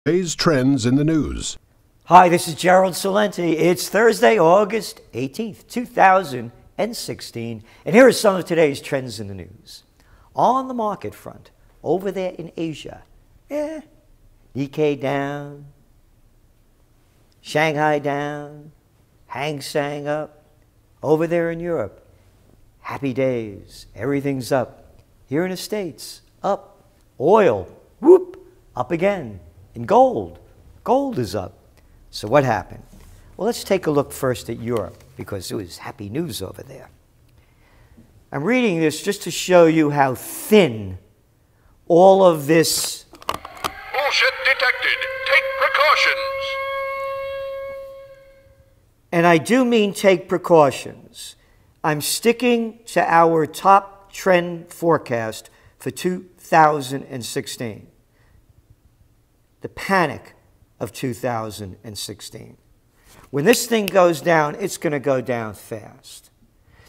Today's trends in the news. Hi, this is Gerald Celente. It's Thursday, August 18th, 2016. And here are some of today's trends in the news. On the market front, over there in Asia, Nikkei down, Shanghai down, Hang Seng up. Over there in Europe, happy days, everything's up. Here in the States, up. Oil, whoop, up again. And gold is up. So what happened? Well, let's take a look first at Europe, because it was happy news over there. I'm reading this just to show you how thin all of this... Bullshit detected. Take precautions. And I do mean take precautions. I'm sticking to our top trend forecast for 2016. The panic of 2016. When this thing goes down, it's going to go down fast.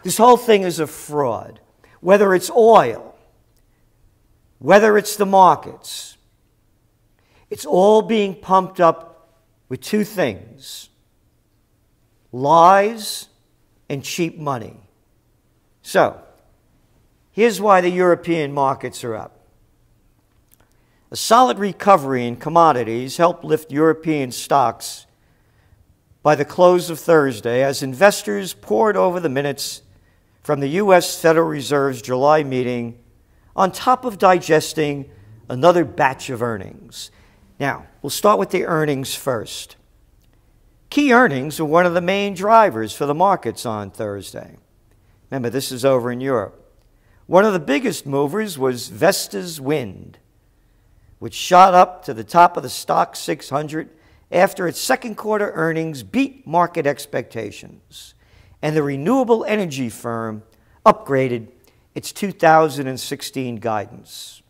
This whole thing is a fraud. Whether it's oil, whether it's the markets, it's all being pumped up with two things: lies and cheap money. So, here's why the European markets are up. A solid recovery in commodities helped lift European stocks by the close of Thursday as investors pored over the minutes from the U.S. Federal Reserve's July meeting on top of digesting another batch of earnings. Now, we'll start with the earnings first. Key earnings are one of the main drivers for the markets on Thursday. Remember, this is over in Europe. One of the biggest movers was Vestas Wind, which shot up to the top of the stock 600 after its second quarter earnings beat market expectations, and the renewable energy firm upgraded its 2016 guidance.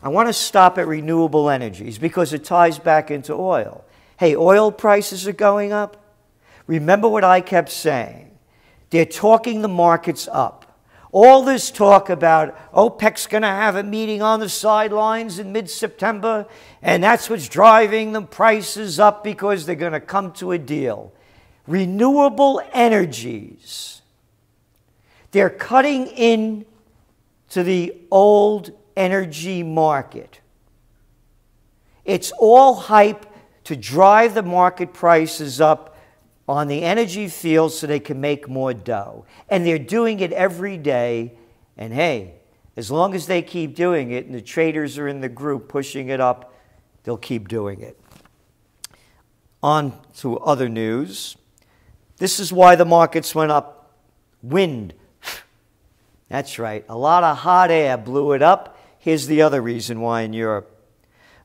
I want to stop at renewable energies because it ties back into oil. Hey, oil prices are going up. Remember what I kept saying. They're talking the markets up. All this talk about OPEC's going to have a meeting on the sidelines in mid-September, and that's what's driving the prices up because they're going to come to a deal. Renewable energies. They're cutting in to the old energy market. It's all hype to drive the market prices up on the energy field so they can make more dough. And they're doing it every day. And hey, as long as they keep doing it and the traders are in the group pushing it up, they'll keep doing it. On to other news. This is why the markets went up. Wind. That's right. A lot of hot air blew it up. Here's the other reason why in Europe.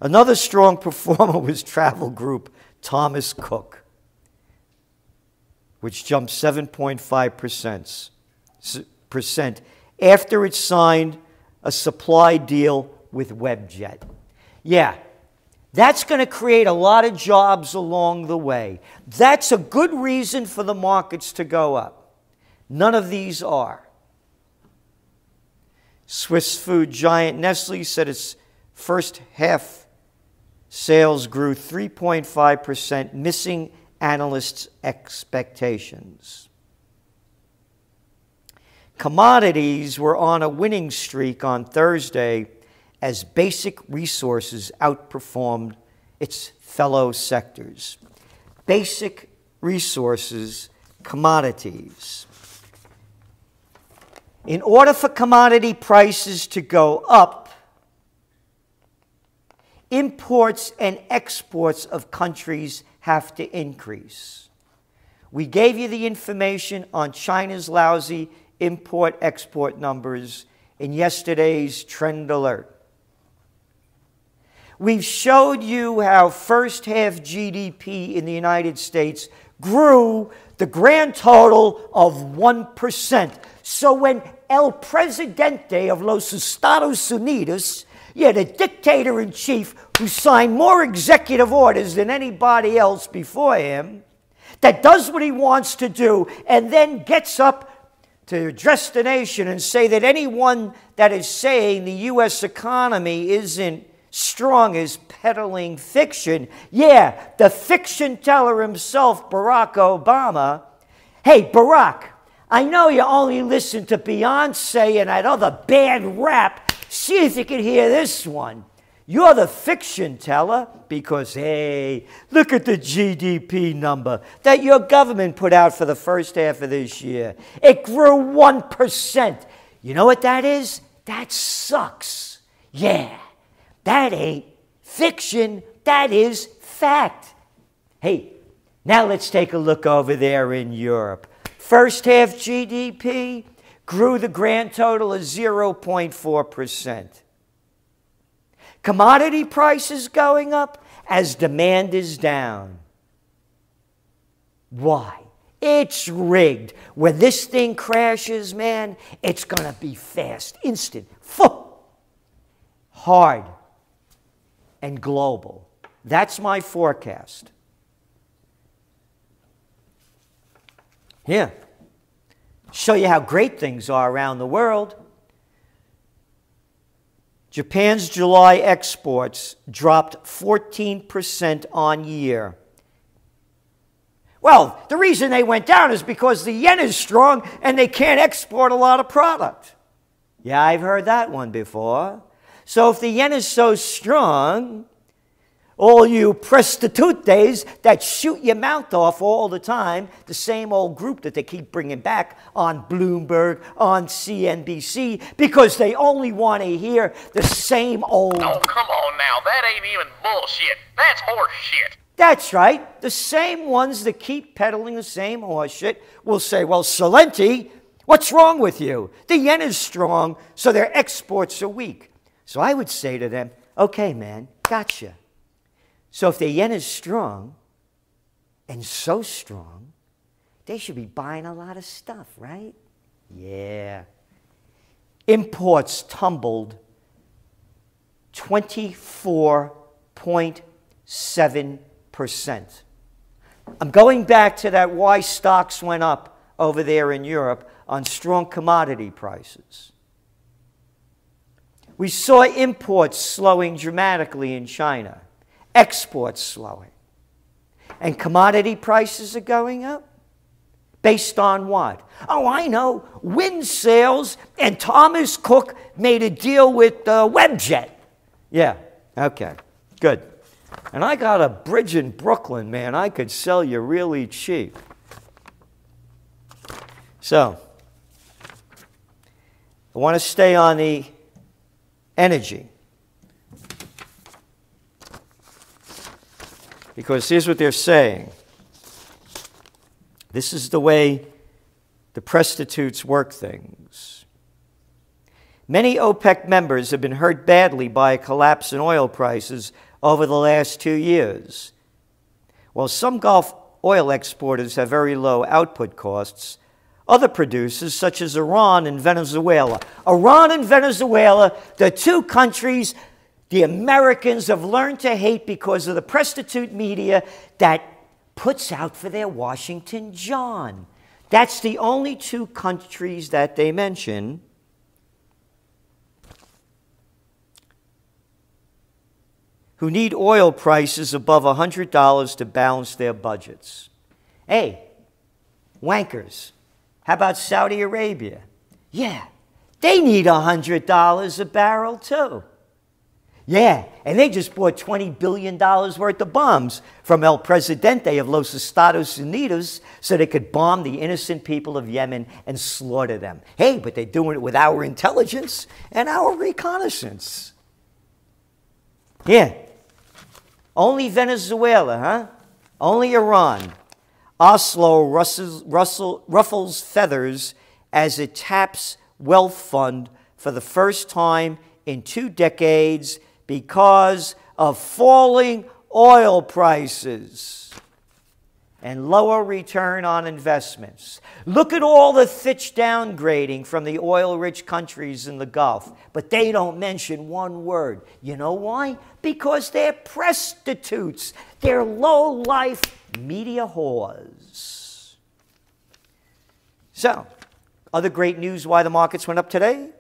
Another strong performer was travel group Thomas Cook, which jumped 7.5% after it signed a supply deal with WebJet. Yeah, that's going to create a lot of jobs along the way. That's a good reason for the markets to go up. None of these are. Swiss food giant Nestle said its first half sales grew 3.5%, missing analysts' expectations. Commodities were on a winning streak on Thursday as basic resources outperformed its fellow sectors. Basic resources, commodities. In order for commodity prices to go up, imports and exports of countries have to increase. We gave you the information on China's lousy import-export numbers in yesterday's trend alert. We've showed you how first half GDP in the United States grew the grand total of 1%. So when El Presidente of los Estados Unidos, the dictator-in-chief who signed more executive orders than anybody else before him, that does what he wants to do and then gets up to address the nation and say that anyone that is saying the U.S. economy isn't Strong is peddling fiction. Yeah, the fiction teller himself, Barack Obama. Hey, Barack, I know you only listen to Beyonce and that other bad rap. See if you can hear this one. You're the fiction teller because, hey, look at the GDP number that your government put out for the first half of this year. It grew 1%. You know what that is? That sucks. Yeah. That ain't fiction, that is fact. Hey, now let's take a look over there in Europe. First half GDP grew the grand total of 0.4%. Commodity prices going up as demand is down. Why? It's rigged. When this thing crashes, man, it's going to be fast, instant, hard, and global. That's my forecast. Here, show you how great things are around the world. Japan's July exports dropped 14% on year. Well, the reason they went down is because the yen is strong and they can't export a lot of product. Yeah, I've heard that one before. So if the yen is so strong, all you prostitutes that shoot your mouth off all the time, the same old group that they keep bringing back on Bloomberg, on CNBC, because they only want to hear the same old... Oh, come on now. That ain't even bullshit. That's horse shit. That's right. The same ones that keep peddling the same horse shit will say, well, Celente, what's wrong with you? The yen is strong, so their exports are weak. So I would say to them, okay, man, gotcha. So if the yen is strong, and so strong, they should be buying a lot of stuff, right? Yeah. Imports tumbled 24.7%. I'm going back to that why stocks went up over there in Europe on strong commodity prices. We saw imports slowing dramatically in China, exports slowing, and commodity prices are going up. Based on what? Oh, I know. Wind sales, and Thomas Cook made a deal with Webjet. Yeah, okay, good. And I got a bridge in Brooklyn, man. I could sell you really cheap. So, I want to stay on the energy. Because here's what they're saying. This is the way the prostitutes work things. Many OPEC members have been hurt badly by a collapse in oil prices over the last 2 years. While some Gulf oil exporters have very low output costs, other producers, such as Iran and Venezuela, the two countries the Americans have learned to hate because of the prostitute media that puts out for their Washington John. That's the only two countries that they mention. Who need oil prices above $100 to balance their budgets. Hey, wankers, how about Saudi Arabia? Yeah, they need $100 a barrel too. Yeah, and they just bought $20 billion worth of bombs from El Presidente of Los Estados Unidos so they could bomb the innocent people of Yemen and slaughter them. Hey, but they're doing it with our intelligence and our reconnaissance. Yeah, only Venezuela, huh? Only Iran. Oslo ruffles feathers as it taps wealth fund for the first time in 2 decades because of falling oil prices and lower return on investments. Look at all the Fitch downgrading from the oil-rich countries in the Gulf, but they don't mention one word. You know why? Because they're prostitutes. They're low-life media whores. So, other great news why the markets went up today?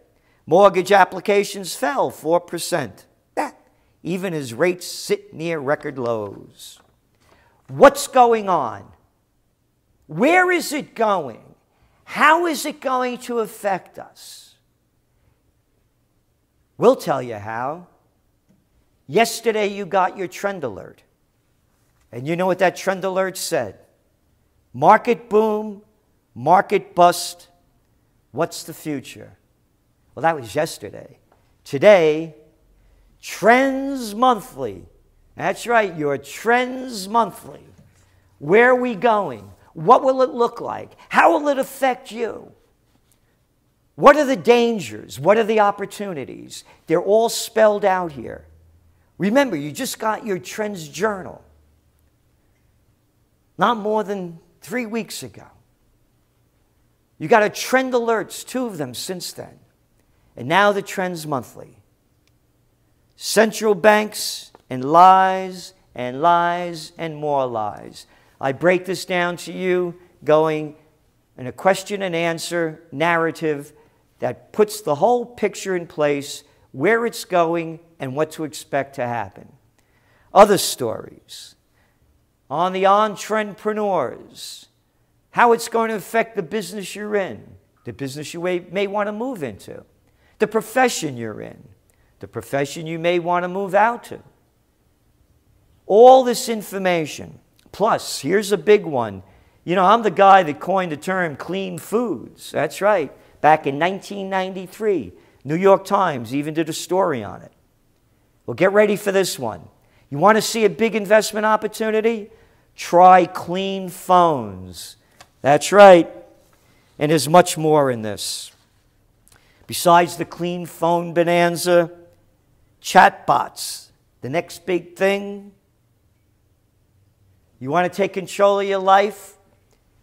Mortgage applications fell 4%. even as rates sit near record lows. What's going on? Where is it going? How is it going to affect us? We'll tell you how. Yesterday you got your trend alert. And you know what that trend alert said? Market boom, market bust. What's the future? Well, that was yesterday. Today, Trends Monthly. That's right, your Trends Monthly. Where are we going? What will it look like? How will it affect you? What are the dangers? What are the opportunities? They're all spelled out here. Remember, you just got your Trends Journal not more than 3 weeks ago. You got a Trend Alerts, 2 of them since then. And now the Trends Monthly. Central banks and lies and lies and more lies. I break this down to you going in a question and answer narrative that puts the whole picture in place, where it's going and what to expect to happen. Other stories on the entrepreneurs, how it's going to affect the business you're in, the business you may want to move into, the profession you're in, the profession you may want to move out to. All this information. Plus, here's a big one. You know, I'm the guy that coined the term clean foods. That's right. Back in 1993, New York Times even did a story on it. Well, get ready for this one. You want to see a big investment opportunity? Try clean phones. That's right. And there's much more in this. Besides the clean phone bonanza, chatbots, the next big thing. You want to take control of your life?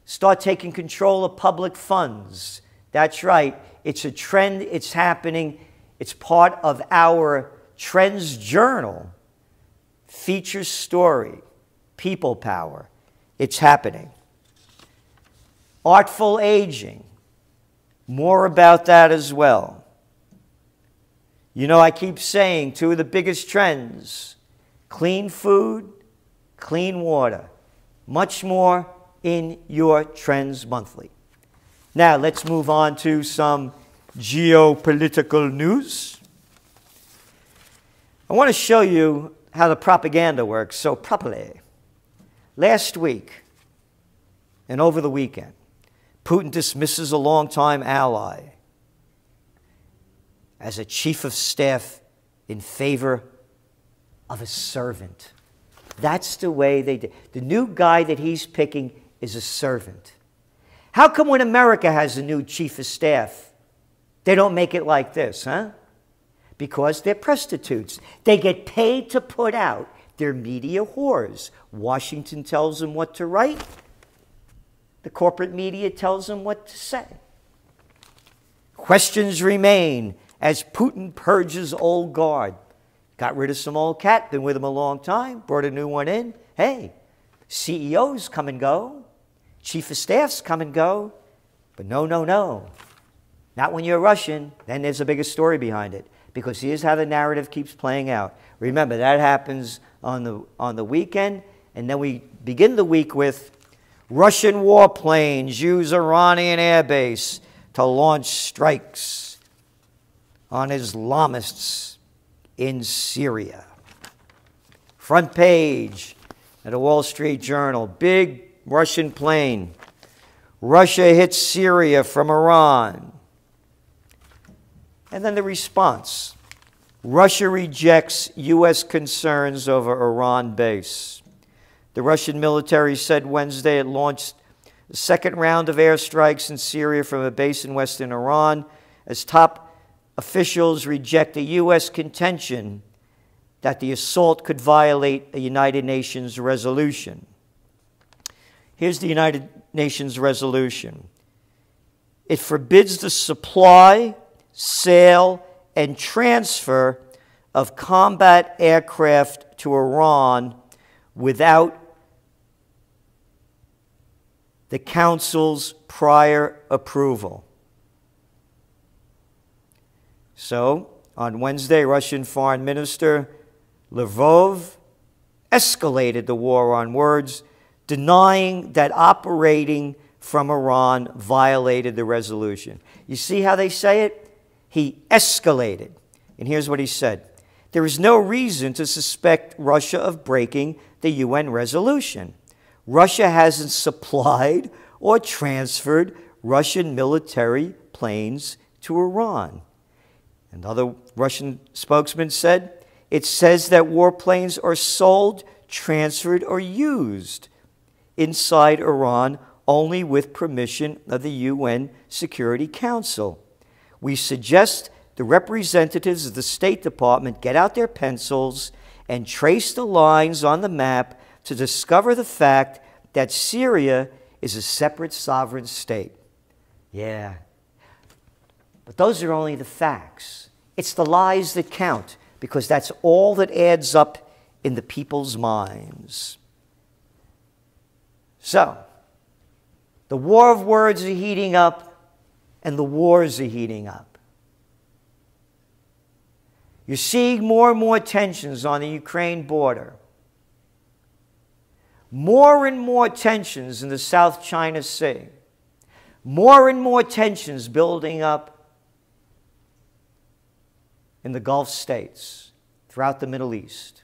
Start taking control of public funds. That's right. It's a trend. It's happening. It's part of our Trends Journal. Feature story. People power. It's happening. Artful aging. More about that as well. You know, I keep saying 2 of the biggest trends. Clean food, clean water. Much more in your Trends Monthly. Now, let's move on to some geopolitical news. I want to show you how the propaganda works so properly. Last week and over the weekend, Putin dismisses a longtime ally as a chief of staff in favor of a servant. That's the way they did. The new guy that he's picking is a servant. How come when America has a new chief of staff, they don't make it like this, huh? Because they're prostitutes. They get paid to put out. They're media whores. Washington tells them what to write. The corporate media tells them what to say. Questions remain as Putin purges old guard. Got rid of some old cat, been with him a long time, brought a new one in. Hey, CEOs come and go. Chief of staffs come and go. But no, no, no. Not when you're Russian. Then there's a bigger story behind it. Because here's how the narrative keeps playing out. Remember, that happens on the weekend. And then we begin the week with Russian warplanes use Iranian airbase to launch strikes on Islamists in Syria. Front page at the Wall Street Journal. Big Russian plane. Russia hits Syria from Iran. And then the response. Russia rejects U.S. concerns over Iran base. The Russian military said Wednesday it launched the second round of airstrikes in Syria from a base in western Iran as top officials reject a U.S. contention that the assault could violate a United Nations resolution. Here's the United Nations resolution. It forbids the supply, sale, and transfer of combat aircraft to Iran without the Council's prior approval. So, on Wednesday, Russian Foreign Minister Lavrov escalated the war on words, denying that operating from Iran violated the resolution. You see how they say it? He escalated. And here's what he said. There is no reason to suspect Russia of breaking the UN resolution. Russia hasn't supplied or transferred Russian military planes to Iran. Another Russian spokesman said, it says that warplanes are sold, transferred, or used inside Iran only with permission of the UN Security Council. We suggest the representatives of the State Department get out their pencils and trace the lines on the map to discover the fact that Syria is a separate sovereign state. Yeah. But those are only the facts. It's the lies that count, because that's all that adds up in the people's minds. So, the war of words are heating up, and the wars are heating up. You're seeing more and more tensions on the Ukraine border. More and more tensions in the South China Sea. More and more tensions building up in the Gulf states, throughout the Middle East.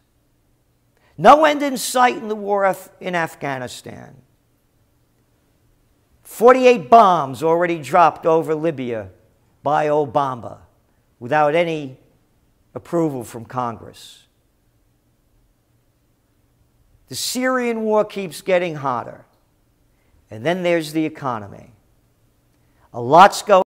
No end in sight in the war in Afghanistan. 48 bombs already dropped over Libya by Obama without any approval from Congress. The Syrian war keeps getting hotter. And then there's the economy. A lot's going